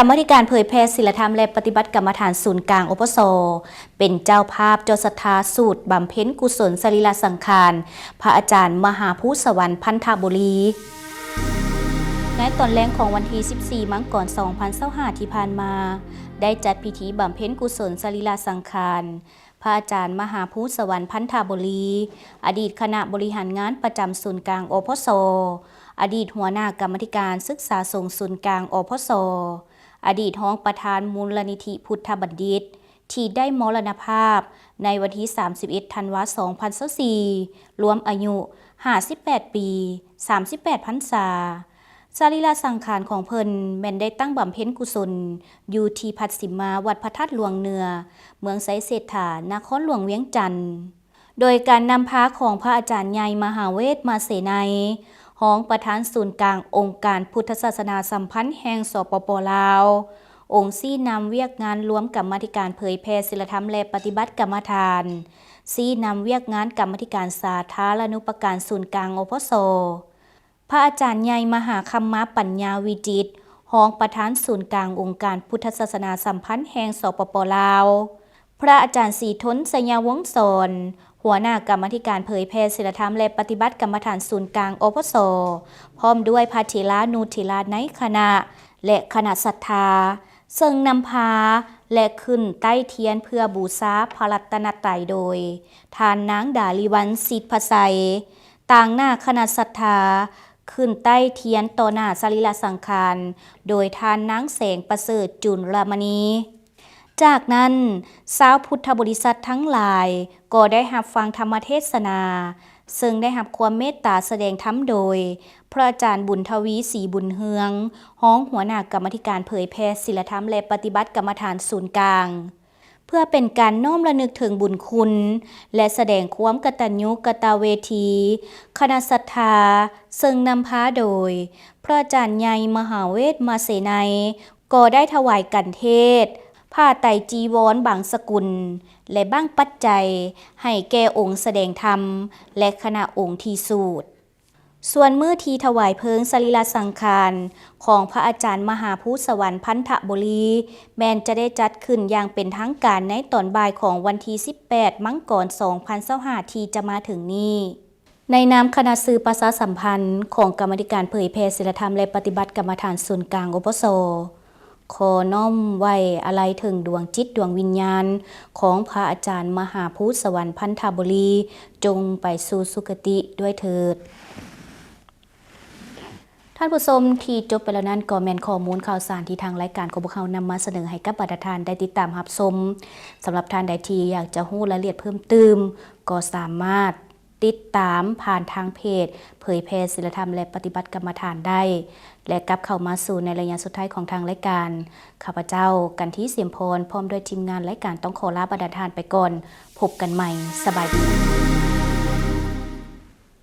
กรรมาธิการเผยแพร่ศีลธรรมและปฏิบัติกรรมฐานศูนย์กลางอปส.เป็นเจ้าภาพเจ้าศรัทธาสูตรบำเพ็ญกุศลสรีระสังขารพระอาจารย์มหาภูสวรรค์พันธบุรีในตอนแรกของวันที่ 14 มังกร 2025 ที่ผ่านมาได้จัดพิธีบำเพ็ญกุศลสรีระสังขารพระอาจารย์มหาภูสวรรค์พันธบุรีอดีตคณะบริหารงานประจำศูนย์กลางอปส.อดีตหัวหน้ากรรมาธิการศึกษาสงฆ์ศูนย์กลางอปส.อดีตรองประธานมูลนิธิพุทธบัณฑิตที่ได้มรณภาพในวันที่ 31 ธันวาคม 2024 รวมอายุ 58 ปี 38 พรรษาสรีระสังขารของเพิ่นแม่นได้ตั้งบำเพ็ญกุศลอยู่ที่พัดสิมาวัดพระธาตุหลวงเหนือเมืองไสเศรษฐานครหลวงเวียงจันทน์โดยการนำพาของพระอาจารย์ใหญ่มหาเวทมาเสนัยรองประธานศูนย์กลางองค์การพุทธศาสนาสัมพันธ์แห่งสปป.ลาวองค์ซี่นำเวียกงานรวมกรรมาธิการเผยแพร่ศีลธรรมและปฏิบัติกรรมฐานซี่นำเวียกงานกรรมาธิการสาธารณูปการศูนย์กลางอปส.พระอาจารย์ใหญ่มหาคัมมะปัญญาวิจิตรรองประธานศูนย์กลางองค์การพุทธศาสนาสัมพันธ์แห่งสปป.ลาวพระอาจารย์ศรีทนสยาวงศ์สอนหัวหน้ากรรมาธิการเผยแพร่ศีลธรรมและปฏิบัติกรรมฐานศูนย์กลางอปส.พร้อมด้วยพระเถรานุเถราในคณะและคณะศรัทธาซึ่งนำพาและขึ้นใต้เทียนเพื่อบูชาพระรัตนตรัยโดยทานนางดาลีวันสิทธิพไสยต่างหน้าคณะศรัทธาขึ้นใต้เทียนต่อหน้าสรีระสังขารโดยทานนางแสงประเสริฐจุลมณีจากนั้นชาวพุทธบริษัททั้งหลายก็ได้รับฟังธรรมเทศนาซึ่งได้รับความเมตตาแสดงธรรมโดยพระอาจารย์บุญทวีศรีบุญเฮืองรองหัวหน้ากรรมาธิการเผยแพร่ศีลธรรมและปฏิบัติกรรมฐานศูนย์กลางเพื่อเป็นการน้อมระลึกถึงบุญคุณและแสดงความกตัญญูกตเวทีคณะศรัทธาซึ่งนำพาโดยพระอาจารย์ใหญ่มหาเวทมาเสนัยก็ได้ถวายกันเทศผ้าไตรจีวรบางสกุลและบ้างปัจจัยให้แก่องค์แสดงธรรมและคณะองค์ที่สูตรส่วนมื้อที่ถวายเพลิงสรีระสังขารของพระอาจารย์มหาภูสวรรค์พันธบุรีแม้นจะได้จัดขึ้นอย่างเป็นทางการในตอนบ่ายของวันที่ 18 มังกร 2025 ที่จะมาถึงนี้ในนามคณะสื่อประชาสัมพันธ์ของกรรมาธิการเผยแพร่ศีลธรรมและปฏิบัติกรรมฐานศูนย์กลางอปส.ขอน้อมไว้อาลัยถึงดวงจิตดวงวิญญาณของพระอาจารย์มหาภูสวรรค์พันธบุรีจงไปสู่สุคติด้วยเถิดท่านผู้ชมที่จบไปแล้วนั้นก็แม่นข้อมูลข่าวสารที่ทางรายการของพวกเรานำมาเสนอให้กับบรรดาท่านได้ติดตามรับชมสำหรับท่านใดที่อยากจะรู้รายละเอียดเพิ่มเติมก็สามารถติดตามผ่านทางเพจเผยแพร่ศีลธรรมและปฏิบัติกรรมฐานได้และกลับเข้ามาสู่ในระยะสุดท้ายของทางรายการข้าพเจ้ากันที่เสียมพรพร้อมด้วยทีมงานรายการต้องขอลาบรรดาท่านไปก่อนพบกันใหม่สบายดี